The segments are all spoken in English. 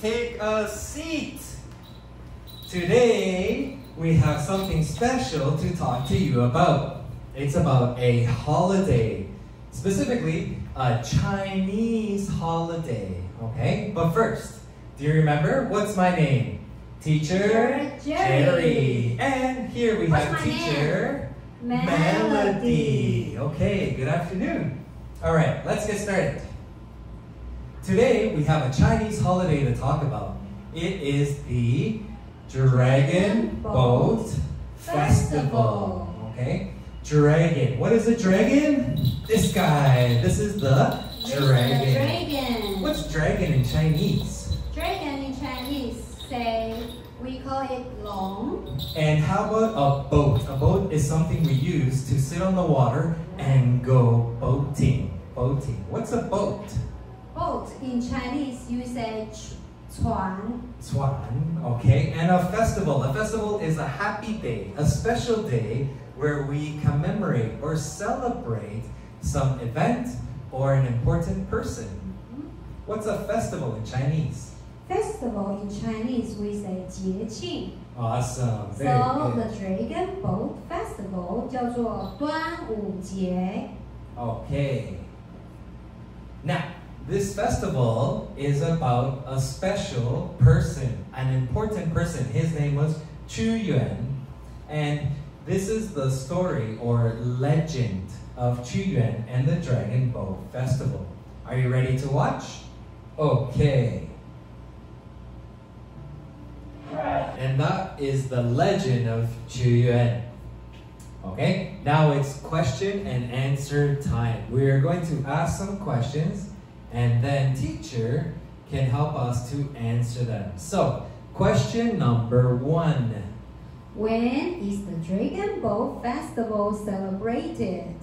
take a seat. Today, we have something special to talk to you about. It's about a holiday, specifically a Chinese holiday, okay? But first, do you remember what's my name? Teacher Jerry. And here we have Teacher Melody. Okay, good afternoon. All right, let's get started. Today, we have a Chinese holiday to talk about. It is the Dragon Boat Festival. Okay? Dragon. What is a dragon? This guy. This is the dragon. What's dragon in Chinese? Dragon in Chinese, we call it long. And how about a boat? A boat is something we use to sit on the water and go boating. Boating. What's a boat? Boat in Chinese, you say 船. 船, okay. And a festival. A festival is a happy day, a special day where we commemorate or celebrate some event or an important person. What's a festival in Chinese? Festival in Chinese, we say 节庆. Awesome. Very so good. The Dragon Boat Festival 叫做端午节. Okay. Now, this festival is about a special person, an important person. His name was Chu Yuan. And this is the story or legend of Chu Yuan and the Dragon Boat Festival. Are you ready to watch? Okay. And that is the legend of Chu Yuan. Okay, now it's question and answer time. We are going to ask some questions and then teacher can help us to answer them. So, question number 1. When is the Dragon Boat Festival celebrated?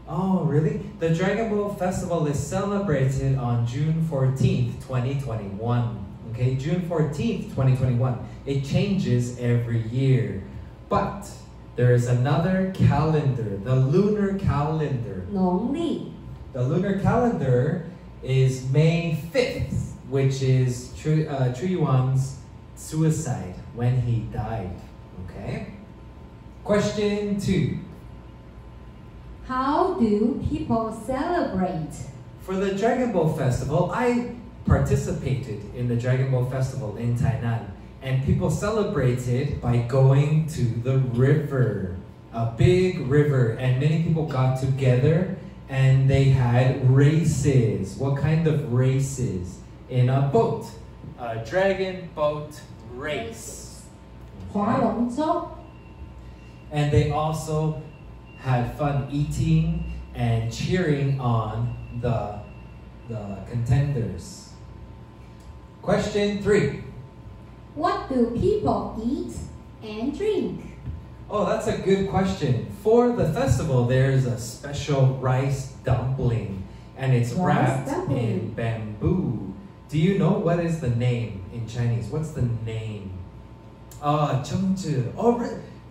Oh, really? The Dragon Boat Festival is celebrated on June 14th, 2021. Okay, June 14th, 2021. It changes every year. But there is another calendar, the lunar calendar. 农历. The lunar calendar is May 5th, which is Chu Yuan's suicide, when he died. Okay? Question 2. How do people celebrate? For the Dragon Boat Festival, I participated in the Dragon Boat Festival in Tainan. And people celebrated by going to the river, a big river. And many people got together and they had races. What kind of races? In a boat. A dragon boat race. 划龙舟. And they also had fun eating and cheering on the contenders. Question 3. What do people eat and drink? Oh, that's a good question. For the festival, there's a special rice dumpling, and it's wrapped in bamboo. Do you know what is the name in Chinese? What's the name? Zhengzhi. Oh,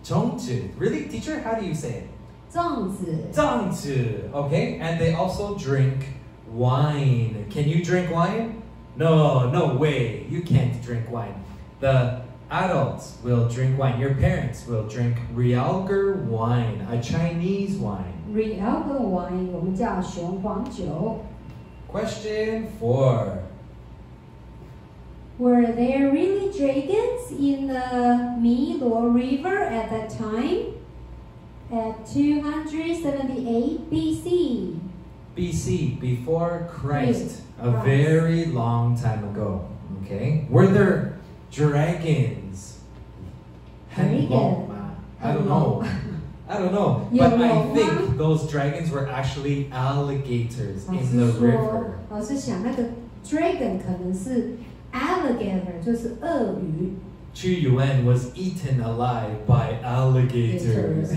Zhengzhi. Really? Teacher, how do you say it? 粽子. Zhengzhi. Okay, and they also drink wine. Can you drink wine? No, no way. You can't drink wine. The adults will drink wine. Your parents will drink Realger wine, a Chinese wine. Realger wine 我们叫雄黄酒. Question 4. Were there really dragons in the Milo River at that time? At 278 BC. BC, before Christ, a very long time ago. Okay, were there dragons? Dragon. I don't know. I don't know. But I think those dragons were actually alligators in the river. 老师想那个 dragon 可能是 alligator 就是鳄鱼. Chu Yuan was eaten alive by alligators.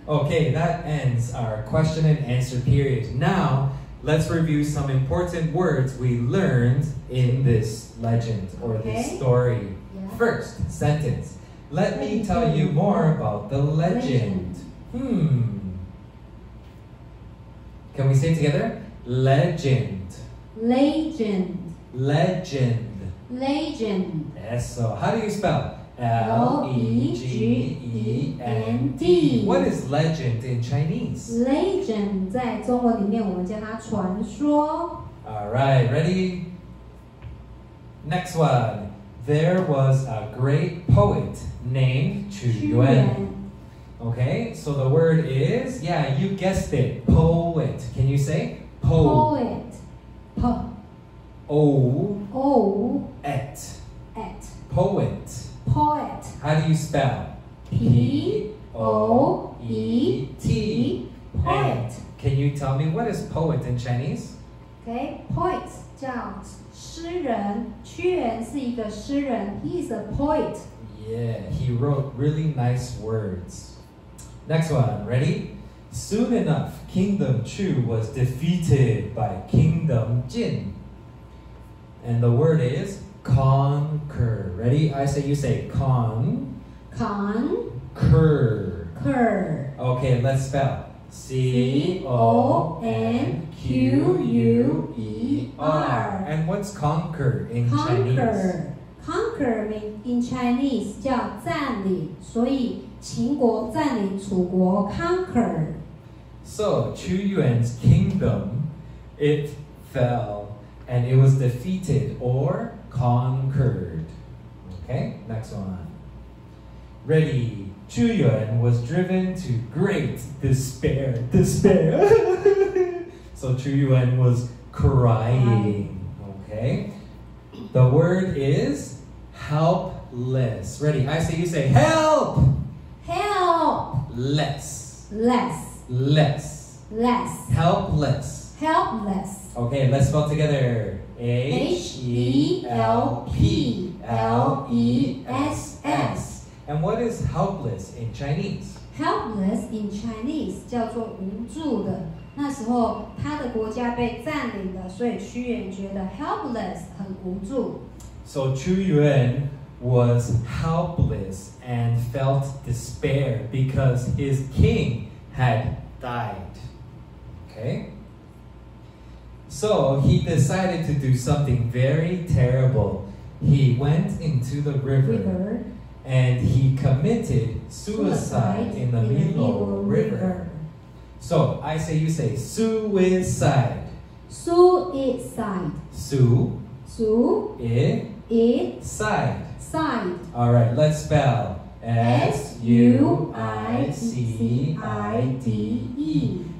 Okay, that ends our question and answer period. Now, let's review some important words we learned in this legend or this story. Yeah. First sentence. Let me tell you more about the legend. Can we say it together? Legend. Legend. Legend. Legend. Yes, so how do you spell? Legend. What is legend in Chinese? Legend 在中文里面我们叫它传说。Alright, ready? Next one. There was a great poet named Chu Yuan. Okay, so the word is, yeah, you guessed it, poet. Can you say? Poet. O-et. Poet. Poet. How do you spell? P-O-E-T. Poet. Can you tell me what is poet in Chinese? Okay, poet 叫诗人，屈原是一个诗人。He is a poet. Yeah, he wrote really nice words. Next one, ready? Soon enough, Kingdom Chu was defeated by Kingdom Jin. And the word is conquer. Ready? I say, you say conquer. Okay, let's spell. C-O-N-Q-U-E-R. And what's conquer in Chinese? Conquer in Chinese 叫占领，所以秦国占领楚国 conquer. So Chu Yuan's kingdom, it fell and it was defeated or conquered. Okay, next one. Ready? Chu Yuan was driven to great despair. So Chu Yuan was crying. Okay. The word is helpless. Ready? I say, you say help. Help. Less. Helpless. Okay, let's spell together. H-E-L-P-L-E-S-S. And what is helpless in Chinese? Helpless in Chinese 叫做无助的。那时候他的国家被占领了，所以屈原觉得 helpless 很无助。So Chu Yuan was helpless and felt despair because his king had died. Okay? So he decided to do something very terrible. He went into the river. And he committed suicide in the Milo River. So I say, you say suicide. Suicide. Side. Side. All right, let's spell S-U-I-C-I-D-E.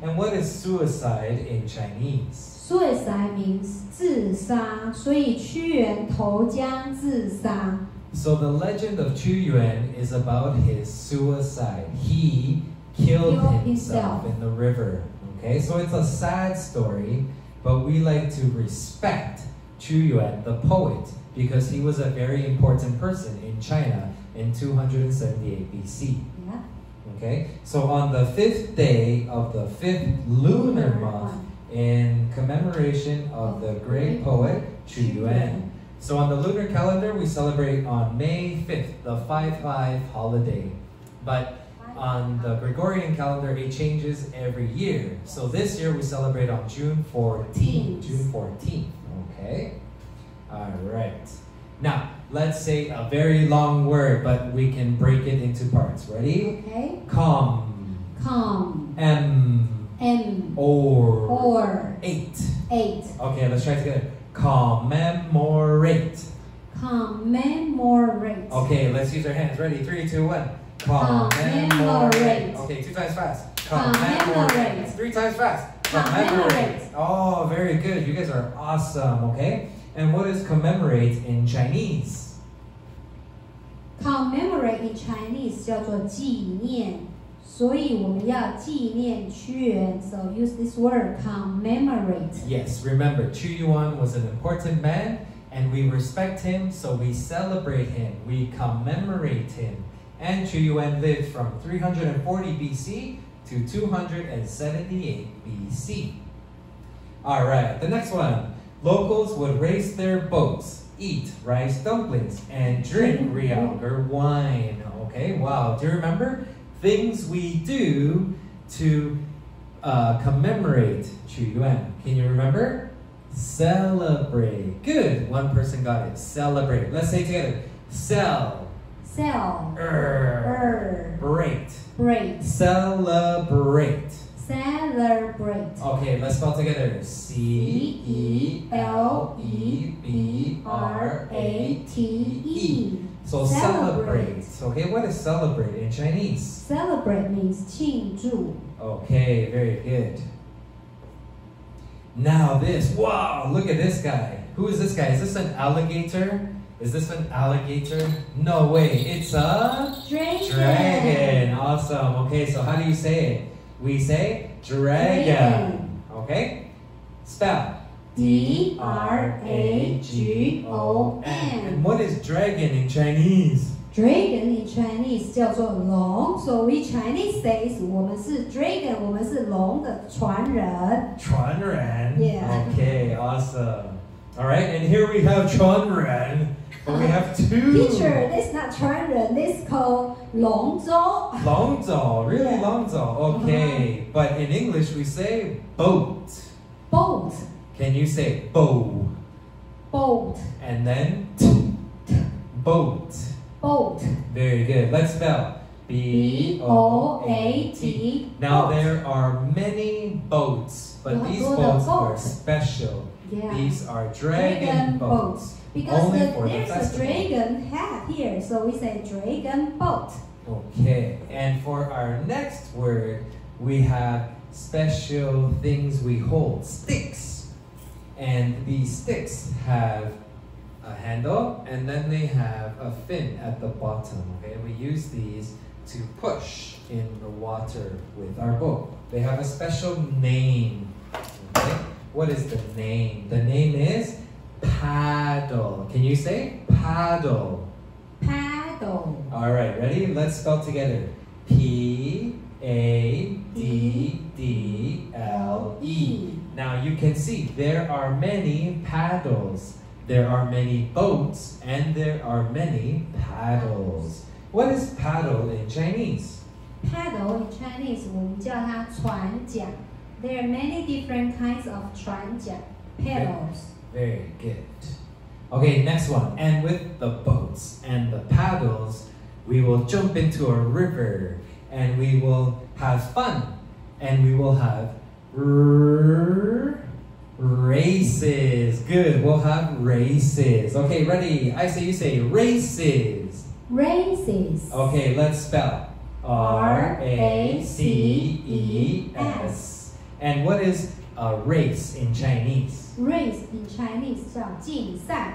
And what is suicide in Chinese? Suicide means 自杀，所以屈原投江自杀。So the legend of Chu Yuan is about his suicide. He killed himself in the river. Okay, so it's a sad story, but we like to respect Chu Yuan, the poet, because he was a very important person in China in 278 BC. Yeah. Okay, so on the 5th day of the 5th lunar month, in commemoration of the great poet Chu Yuan. So on the lunar calendar, we celebrate on May 5th, the 5/5 holiday. But on the Gregorian calendar, it changes every year. So this year, we celebrate on June 14th. June 14th, okay? All right. Now, let's say a very long word, but we can break it into parts. Ready? Okay. Come. Or. Eight. Okay, let's try it together. Commemorate. Okay, let's use our hands. Ready? 3, 2, 1. Commemorate. Okay, 2 times fast. Commemorate. 3 times fast. Commemorate. Oh, very good. You guys are awesome, okay? And what is commemorate in Chinese? Commemorate in Chinese 叫做纪念，所以我们要纪念屈原。So use this word, commemorate. Yes, remember, Chu Yuan was an important man, and we respect him, so we celebrate him, we commemorate him. And Chu Yuan lived from 340 BC to 278 BC. All right, the next one. Locals would race their boats, eat rice dumplings, and drink Realgar wine. Okay, wow. Do you remember things we do to commemorate Chu Yuan? Can you remember? Celebrate. Good. One person got it. Celebrate. Let's say it together. Break. Celebrate. Okay, let's spell together. C-E-L-E-B-R-A-T-E. So celebrate. Okay, what is celebrate in Chinese? Celebrate means 庆祝. Okay, very good. Now this. Wow, look at this guy. Who is this guy? Is this an alligator? Is this an alligator? No way. It's a dragon. Awesome. Okay, so how do you say it? We say dragon. Okay? Spell. D-R-A-G-O-N. And what is dragon in Chinese? Dragon in Chinese 叫做龙 So we Chinese says 我们是 dragon 我们是龙的传人 Yeah. Okay, awesome. Alright, and here we have 传人 But we have two. Teacher, this is not 传人 This is called 龙舟 Longzhou, really? Yeah. Longzhou, okay. But in English we say boat. Boat Can you say bow? Boat And then boat. Boat Very good. Let's spell. B-O-A-T. Now there are many boats, but these boats are special. Yeah. These are dragon boats. Because Only for the there's a festival. dragon hat here, so we say dragon boat. Okay, and for our next word, we have special things we hold, sticks. And these sticks have a handle, and then they have a fin at the bottom, okay? We use these to push in the water with our boat. They have a special name, okay? What is the name? The name is paddle. Can you say paddle? Paddle. All right, ready? Let's spell together. P-A-D-D-L-E. Now you can see there are many paddles. There are many boats and there are many paddles. What is paddle in Chinese? Paddle in Chinese 我们叫它船桨 There are many different kinds of 船桨 paddles. Very good. Okay, next one. And with the boats and the paddles, we will jump into a river and we will have fun and we will have races. Good, we'll have races. Okay, ready? I say you say races. Races. Okay, let's spell. R-A-C-E-S. And what is a race in Chinese? Race in Chinese 叫竞赛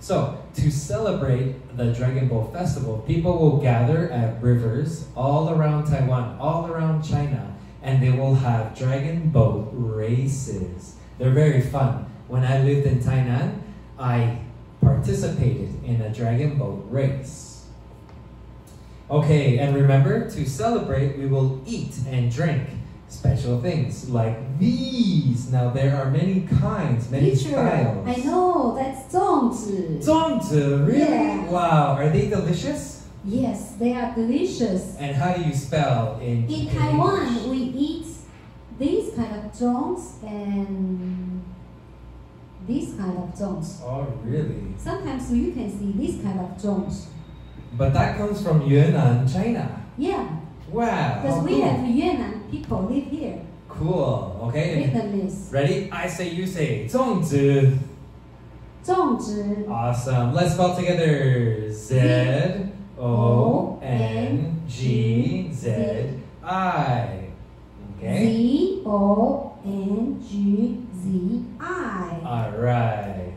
So, to celebrate the Dragon Boat Festival, people will gather at rivers all around Taiwan, all around China, and they will have dragon boat races. They're very fun. When I lived in Tainan, I participated in a dragon boat race. Okay, and remember, to celebrate, we will eat and drink special things like these. Now, there are many kinds, many Teacher, styles. I know, that's 粽子 Zongzi, really? Yeah. Wow, are they delicious? Yes, they are delicious. And how do you spell in Taiwan, English? we eat these kind of 粽 and these kind of 粽. Oh, really? Sometimes you can see this kind of 粽. But that comes from Yunnan, China. Yeah, Wow. because how we cool. have Yunnan people live here. Cool. Okay. Vietnamese. Ready? I say, you say. 粽子. 粽子 Awesome. Let's spell together. Z-O-N-G-Z-I. Okay. Z-O-N-G-Z-I. All right.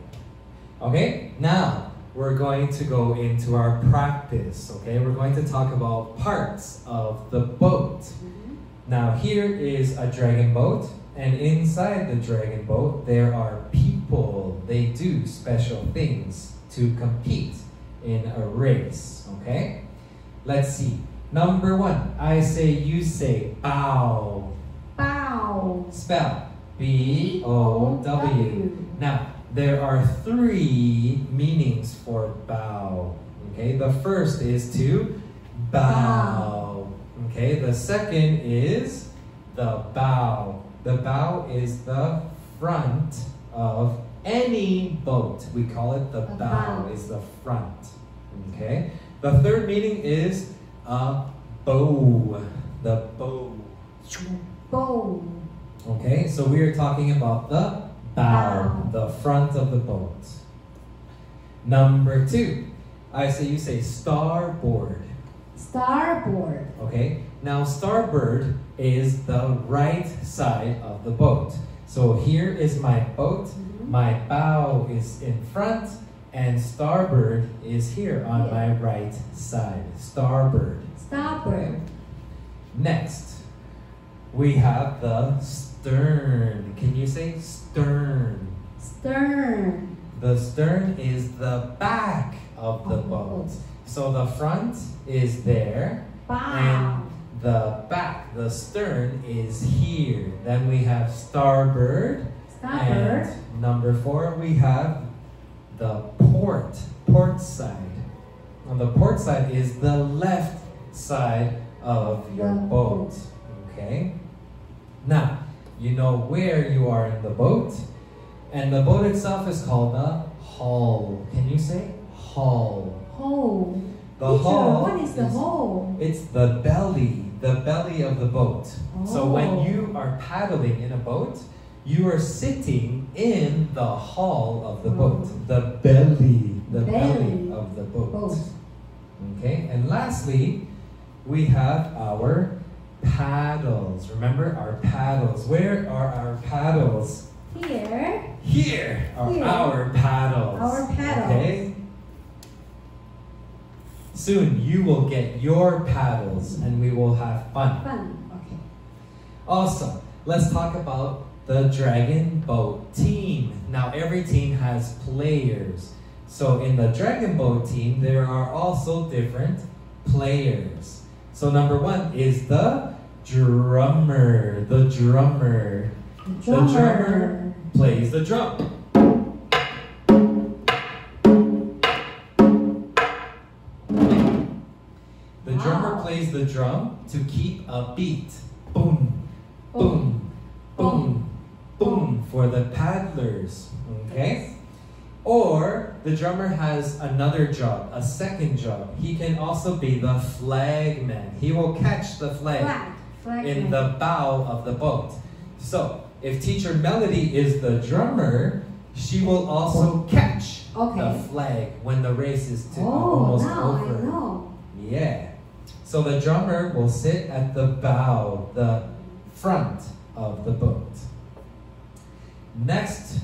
Okay. Now we're going to go into our practice. Okay. We're going to talk about parts of the boat. Now here is a dragon boat, and inside the dragon boat there are people. They do special things to compete in a race. Okay. Let's see. Number one. I say, you say. Bao. Bao. Spell B-O-W. Now, there are three meanings for bow. Okay, the first is to bow. Okay, the second is the bow. The bow is the front of any boat. We call it the bow, bow. is the front. Okay? The third meaning is a bow. The bow. Bow. Okay, so we are talking about the bow, the front of the boat. Number 2, you say starboard. Starboard. Okay, now starboard is the right side of the boat. So here is my boat, my bow is in front, and starboard is here on my right side. Starboard. Starboard. Next, we have the stern. Can you say stern? Stern. The stern is the back of the boat. So the front is there, and the back, the stern is here. Then we have starboard. Starboard. And number 4, we have the port side. On the port side is the left side of your boat. Okay? Now, you know where you are in the boat, and the boat itself is called the hull. Can you say hull? Hull. The Teacher, hull. what is the hull? It's the belly of the boat. So when you are paddling in a boat, you are sitting in the hull of the boat. The belly of the boat. Okay, and lastly, we have our paddles. Remember our paddles. Where are our paddles? Here. Here are our paddles. Our paddles. Okay? Soon you will get your paddles and we will have fun. Okay. Awesome. Let's talk about the Dragon Boat team. Now every team has players. So in the Dragon Boat team, there are also different players. So number 1 is the drummer. The drummer. The drummer plays the drum. The drummer plays the drum to keep a beat. Boom, boom, boom, boom for the paddlers. Okay? Or the drummer has another job, a second job. He can also be the flagman. He will catch the flag in the bow of the boat. So, if Teacher Melody is the drummer, she will also catch the flag when the race is almost over. I know. Yeah. So the drummer will sit at the bow, the front of the boat. Next,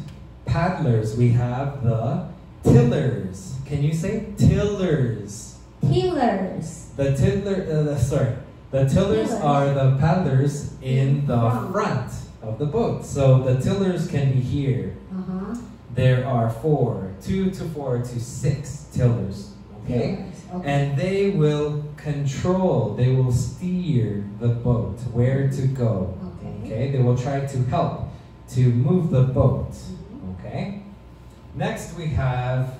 paddlers, we have the tillers. Can you say tillers? Tillers. The tillers are the paddlers in the front of the boat. So the tillers can be here. There are 2 to 4 to 6 tillers. Okay? And they will control, they will steer the boat, where to go. Okay? They will try to help to move the boat. Okay? Next we have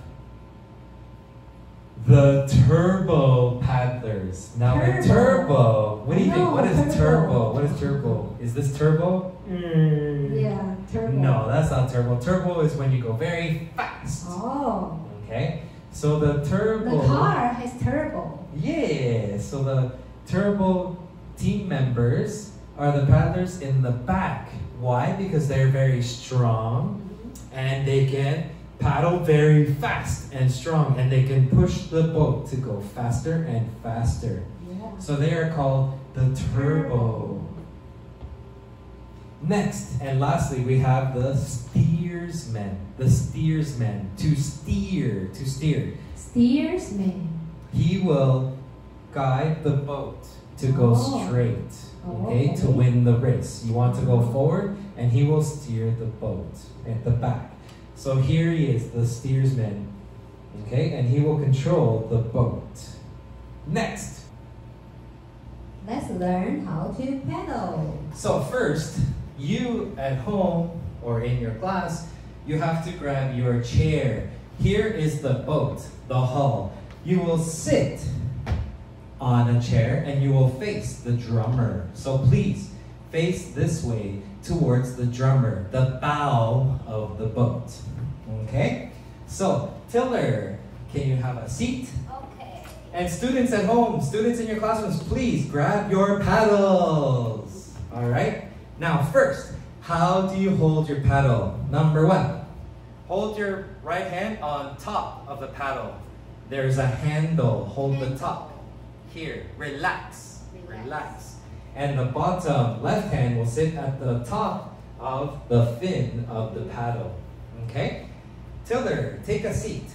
the turbo paddlers. Now the turbo, what do you think? What is turbo? What is turbo? Is this turbo? Yeah, turbo. No, that's not turbo. Turbo is when you go very fast. Okay? So the turbo... The car has turbo. Yeah, so the turbo team members are the paddlers in the back. Why? Because they're very strong and they can paddle very fast and strong and they can push the boat to go faster and faster. So they are called the turbo. Next and lastly, we have the steersman. The steersman, to steer. Steersman. He will guide the boat to go straight, okay, to win the race. You want to go forward, and he will steer the boat at the back. So here he is, the steersman, okay, and he will control the boat. Next. Let's learn how to paddle. So first, you at home or in your class, you have to grab your chair. Here is the boat, the hull. You will sit on a chair and you will face the drummer. So please, face this way towards the drummer, the bow of the boat. Okay? So, tiller, can you have a seat? Okay. And students at home, students in your classrooms, please grab your paddles. All right? Now, first, how do you hold your paddle? Number one, hold your right hand on top of the paddle. There's a handle. Hold the top. Here, relax. Relax. And the bottom left hand will sit at the top of the fin of the paddle. Okay? Tiller, take a seat.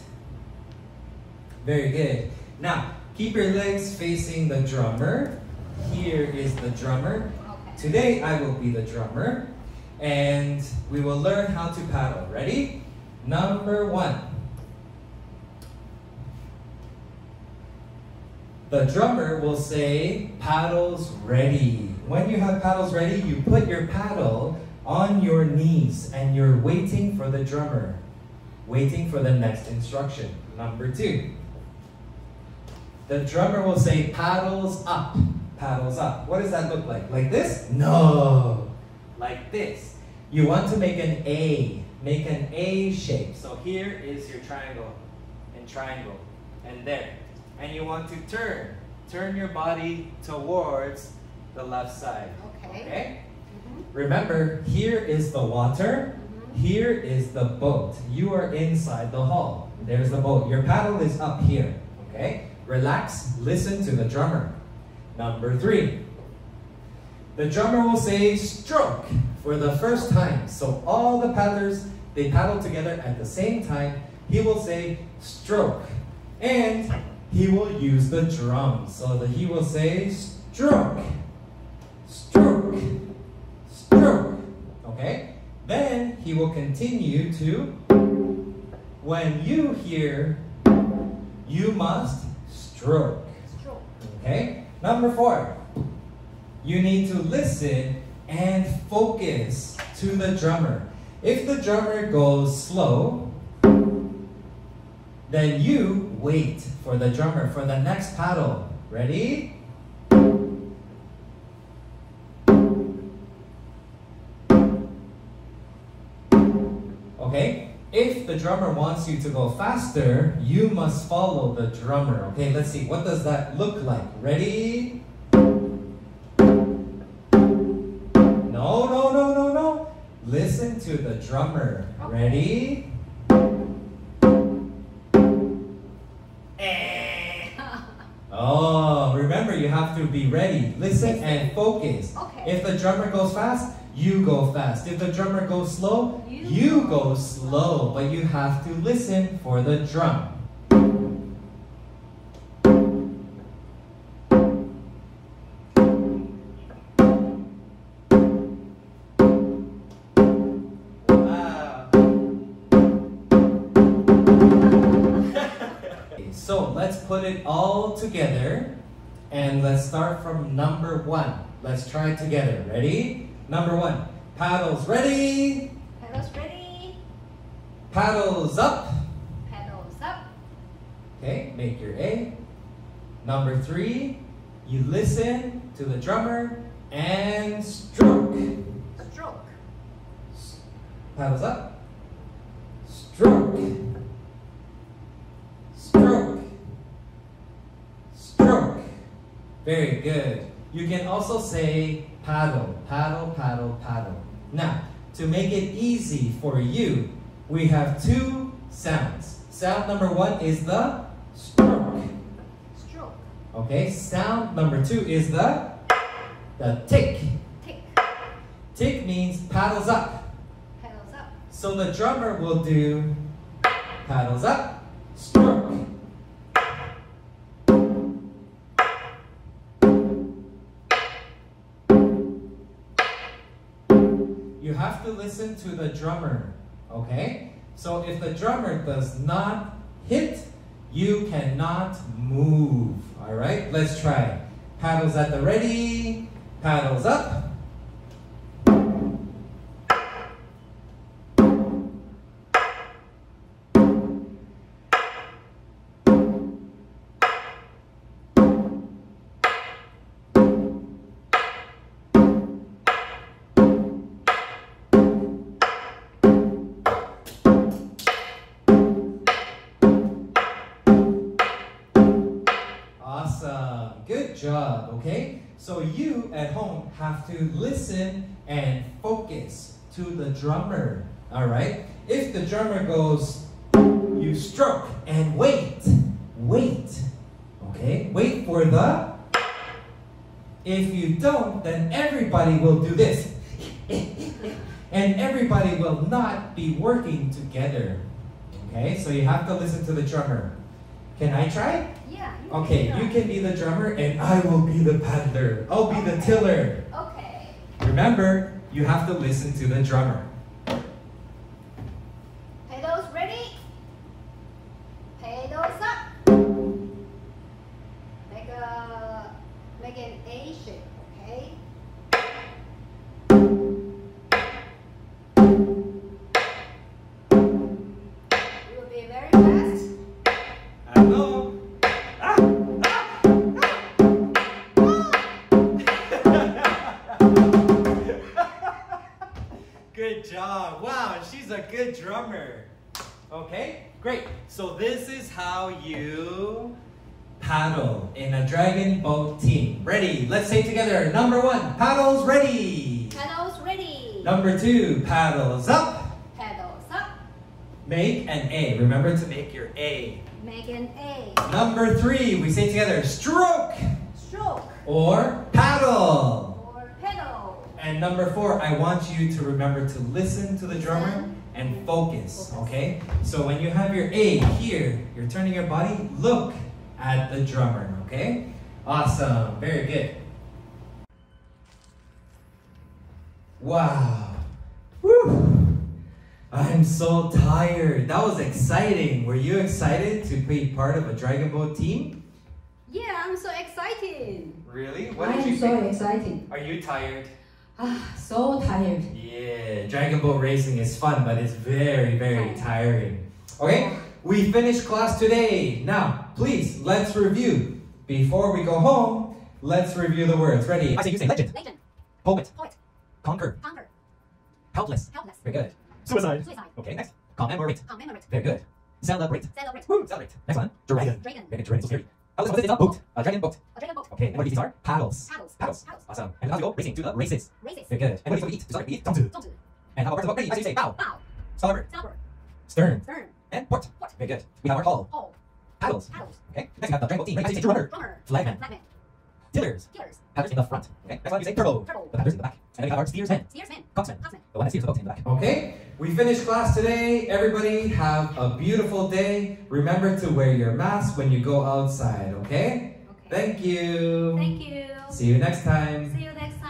Very good. Now, keep your legs facing the drummer. Here is the drummer. Okay. Today, I will be the drummer. And we will learn how to paddle. Ready? Number one. The drummer will say, paddles ready. When you have paddles ready, you put your paddle on your knees and you're waiting for the drummer. Waiting for the next instruction. Number two. The drummer will say, paddles up. Paddles up. What does that look like? Like this? No. Like this. You want to make an A. Make an A shape. So here is your triangle. And triangle. And there. And you want to turn. Turn your body towards the left side. Okay. Okay? Remember, here is the water. Here is the boat. You are inside the hull. There's the boat. Your paddle is up here. Okay? Relax. Listen to the drummer. Number three. The drummer will say stroke for the first time. So all the paddlers, they paddle together at the same time. He will say stroke. And he will use the drum. So that he will say stroke. Stroke. Stroke. Okay? Then he will continue to, when you hear, you must stroke. Stroke. Okay? Number four. You need to listen and focus to the drummer. If the drummer goes slow, then you wait for the drummer for the next paddle. Ready? Okay? If the drummer wants you to go faster, you must follow the drummer. Okay, let's see. What does that look like? Ready? No. Listen to the drummer. Ready? Oh, remember you have to be ready. Listen and focus. Okay. If the drummer goes fast, you go fast. If the drummer goes slow, you go slow. But you have to listen for the drum. Wow. So let's put it all together and let's start from number one. Let's try it together. Ready? Number one. Paddles ready. Paddles ready. Paddles up. Paddles up. Okay, make your A. Number three. You listen to the drummer and stroke. Stroke. Paddles up. Stroke. Stroke. Stroke. Very good. You can also say paddle, paddle, paddle, paddle. Now, to make it easy for you, we have two sounds. Sound number one is the stroke. Stroke. Okay, sound number two is the tick. Tick. Tick means paddles up. Paddles up. So the drummer will do paddles up, stroke. You have to listen to the drummer, okay? So if the drummer does not hit, you cannot move, all right? Let's try. Paddles at the ready, paddles up. job, okay? So you at home have to listen and focus to the drummer, all right? If the drummer goes, you stroke and wait, okay? Wait for the, if you don't, then everybody will do this. And everybody will not be working together, okay? So you have to listen to the drummer. Can I try? Yeah. Okay, you can be the drummer and I will be the paddler. I'll be the tiller. Okay. Remember, you have to listen to the drummer. Pedals ready? Pedals up. Make an A shape, okay? You will be very fast. Hello. Good job. Wow, she's a good drummer. Okay, great. So this is how you paddle in a dragon boat team. Ready? Let's say together. Number 1, paddles ready. Pedals ready. Number 2, paddles up. Pedals up. Make an A. Remember to make your A. Make an A. Number 3, we say together, stroke Stroke. or paddle. Or pedal. And number 4, I want you to remember to listen to the drummer and focus, okay? So when you have your A here, you're turning your body, look at the drummer, okay? Awesome, very good. Wow. Woo. I'm so tired. That was exciting. Were you excited to be part of a dragon boat team? Yeah, I'm so excited. Really? I What did you am so think? excited. Are you tired? So tired. Yeah, dragon boat racing is fun, but it's very, very tiring. Okay, we finished class today. Now, please, let's review. Before we go home, let's review the words. Ready? I say you say legend. Legend. Poet. Poet. Conquer. Conquer. Helpless. Helpless. Very good. Suicide. Suicide. Okay, next. Commemorate. Commemorate. Very good. Celebrate. Celebrate. Woo, celebrate. Next one. Dragon. Dragon. Very good. Dragon, so scary. Oh, this is a boat. A dragon boat. A dragon boat. Okay, and what these are? Paddles. Paddles. Paddles. Paddles. Awesome. And how to go? Racing to the races. Races. Very good. And what do you eat? To start, we eat. Zongzi. Zongzi. And how about parts of a boat? Ready? I say bow. Bow. Starboard. Starboard. Stern. Stern. And port. Port. Very good. We have our hull. Hull. Paddles. Paddles. Okay. Next we have the dragon boat team. Ready? I say drummer. Drummer. Flagman. Flagman. Tillers. Tillers. Paddlers in the front. Okay. Next one we say turbo. Turbo. The paddlers in the back. And then we have our steersman. Steersman. Coxman. Coxman. The one that steers the boat in the back. Okay. We finished class today. Everybody have a beautiful day. Remember to wear your mask when you go outside. Okay. Okay. Thank you. Thank you. See you next time. See you next time.